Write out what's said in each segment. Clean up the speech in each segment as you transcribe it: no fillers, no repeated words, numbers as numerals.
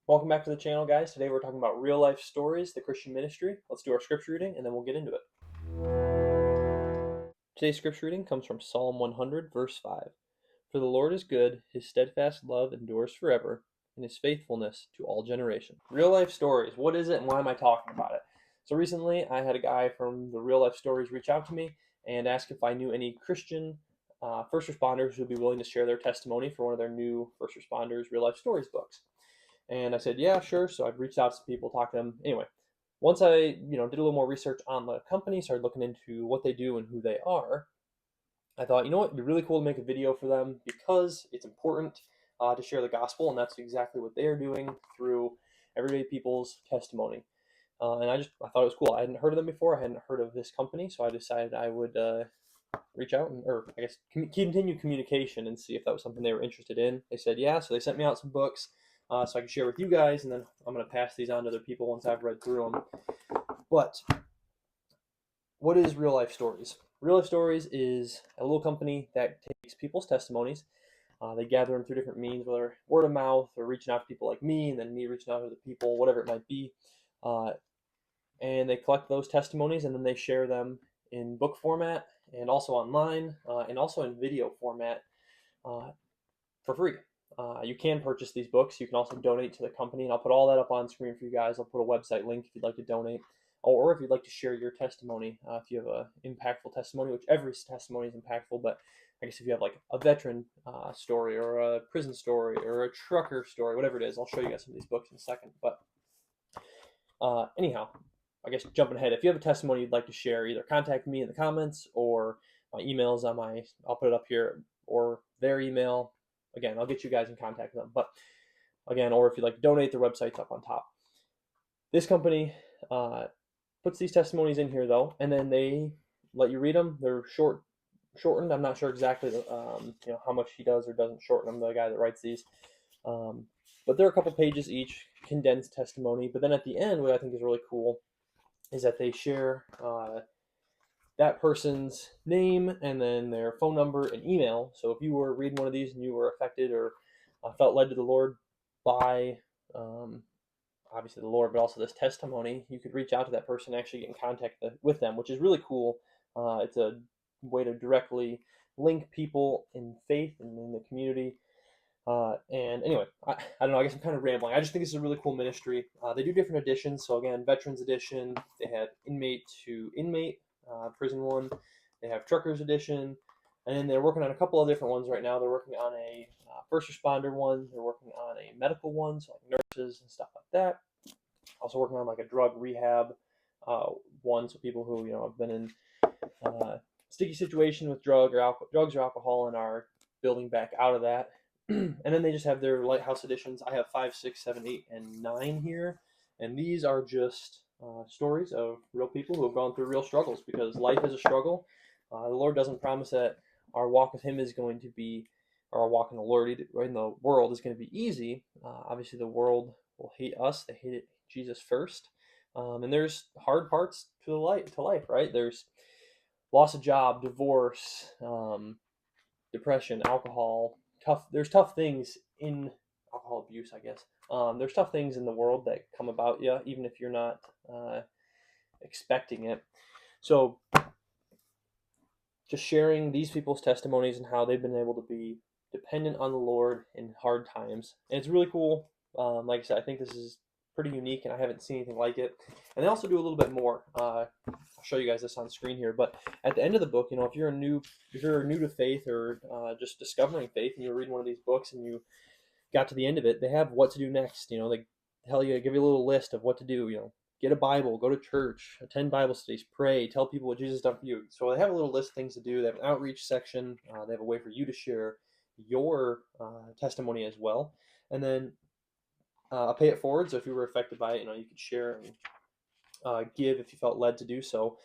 Welcome back to the channel, guys. Today we're talking about real life stories, the Christian ministry. Let's do our scripture reading and then we'll get into it. Today's scripture reading comes from Psalm 100, verse 5. For the Lord is good, his steadfast love endures forever, and his faithfulness to all generations. Real life stories. What is it and why am I talking about it? So recently I had a guy from the Real Life Stories reach out to me and ask if I knew any Christian first responders who would be willing to share their testimony for one of their new First Responders Real Life Stories books. And I said, yeah, sure. So I've reached out to some people, talked to them. Anyway, once I did a little more research on the company, started looking into what they do and who they are, I thought, you know what, it'd be really cool to make a video for them because it's important to share the gospel, and that's exactly what they are doing through everyday people's testimony. And I thought it was cool. I hadn't heard of them before. I hadn't heard of this company, so I decided I would reach out or I guess continue communication and see if that was something they were interested in. They said yeah, so they sent me out some books so I can share with you guys, and then I'm going to pass these on to other people once I've read through them. But what is Real Life Stories? Real Life Stories is a little company that takes people's testimonies. They gather them through different means, whether word of mouth or reaching out to people like me, and then me reaching out to the people, whatever it might be. And they collect those testimonies, and then they share them in book format and also online and also in video format for free. You can purchase these books. You can also donate to the company, and I'll put all that up on screen for you guys. I'll put a website link if you'd like to donate, or if you'd like to share your testimony. If you have an impactful testimony, which every testimony is impactful, but I guess if you have like a veteran story or a prison story or a trucker story, whatever it is, I'll show you guys some of these books in a second. But anyhow, I guess jumping ahead, if you have a testimony you'd like to share, either contact me in the comments or my emails I'll put it up here, or their email. Again, I'll get you guys in contact with them. But again, or if you'd like to donate, their website's up on top. This company puts these testimonies in here though, and then they let you read them. They're shortened. I'm not sure exactly how much he does or doesn't shorten them, the guy that writes these. But they're a couple pages each, condensed testimony. But then at the end, what I think is really cool is that they share that person's name and then their phone number and email. So if you were reading one of these and you were affected or felt led to the Lord by obviously the Lord, but also this testimony, you could reach out to that person and actually get in contact with them, which is really cool. It's a way to directly link people in faith and in the community. And anyway, I don't know, I guess I'm kind of rambling. I just think this is a really cool ministry. They do different editions. So again, Veterans Edition, they have Inmate to Inmate, Prison one. They have Truckers Edition. And then they're working on a couple of different ones right now. They're working on a first responder one. They're working on a medical one, so like nurses and stuff like that. Also working on like a drug rehab one, so people who have been in sticky situation with drugs or alcohol and are building back out of that. And then they just have their Lighthouse editions. I have 5, 6, 7, 8, and 9 here, and these are just stories of real people who have gone through real struggles, because life is a struggle. The Lord doesn't promise that our walk with Him is going to be, or our walk in the Lord in the world is going to be easy. Obviously, the world will hate us. They hated Jesus first, and there's hard parts to life, right? There's loss of job, divorce, depression, alcohol. There's tough things in alcohol abuse, I guess. There's tough things in the world that come about you, even if you're not expecting it. So just sharing these people's testimonies and how they've been able to be dependent on the Lord in hard times. And it's really cool. Like I said, I think this is pretty unique, and I haven't seen anything like it. And they also do a little bit more. I'll show you guys this on screen here. But at the end of the book, if you're new to faith or just discovering faith, and you're reading one of these books and you got to the end of it, they have what to do next. They give you a little list of what to do. Get a Bible, go to church, attend Bible studies, pray, tell people what Jesus has done for you. So they have a little list of things to do. They have an outreach section. They have a way for you to share your testimony as well. And then I'll pay it forward. So if you were affected by it, you could share and give if you felt led to do so.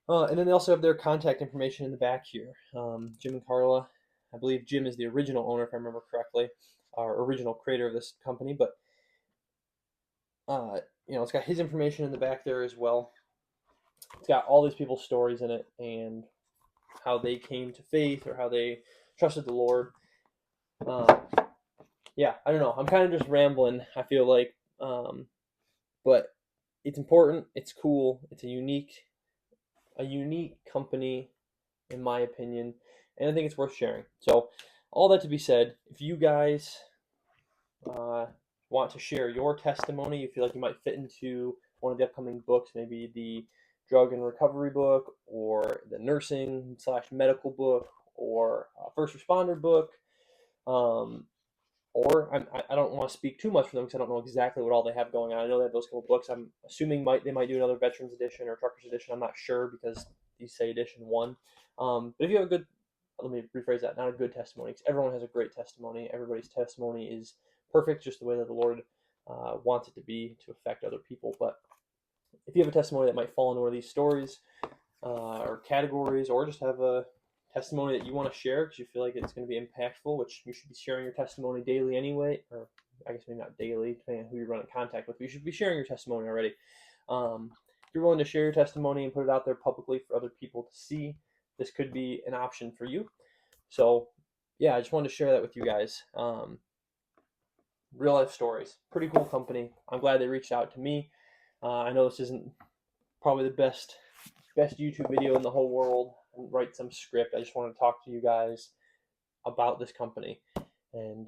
And then they also have their contact information in the back here. Jim and Carla, I believe Jim is the original owner, if I remember correctly, or original creator of this company. But it's got his information in the back there as well. It's got all these people's stories in it and how they came to faith or how they trusted the Lord. yeah, I don't know. I'm kind of just rambling. I feel like, but it's important. It's cool. It's a unique company, in my opinion, and I think it's worth sharing. So, all that to be said, if you guys uh, want to share your testimony, you feel like you might fit into one of the upcoming books, maybe the drug and recovery book, or the nursing slash medical book, or first responder book, um, or I don't want to speak too much for them because I don't know exactly what all they have going on. I know they have those couple books. I'm assuming they might do another Veterans Edition or Truckers Edition. I'm not sure because these say Edition 1. But if you have a good, let me rephrase that, not a good testimony, because everyone has a great testimony. Everybody's testimony is perfect, just the way that the Lord wants it to be to affect other people. But if you have a testimony that might fall into one of these stories, or categories, or just have a testimony that you want to share because you feel like it's going to be impactful, which you should be sharing your testimony daily anyway, or I guess maybe not daily, depending on who you're running contact with. But you should be sharing your testimony already. If you're willing to share your testimony and put it out there publicly for other people to see, this could be an option for you. So, yeah, I just wanted to share that with you guys. Real life stories, pretty cool company. I'm glad they reached out to me. I know this isn't probably the best YouTube video in the whole world and write some script. I just want to talk to you guys about this company and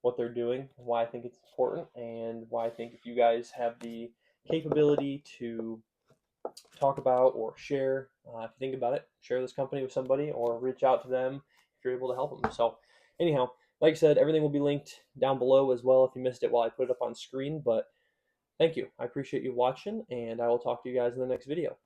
what they're doing, why I think it's important, and why I think if you guys have the capability to talk about or share, if you think about it, share this company with somebody or reach out to them if you're able to help them. So, anyhow, like I said, everything will be linked down below as well if you missed it while I put it up on screen. But thank you. I appreciate you watching, and I will talk to you guys in the next video.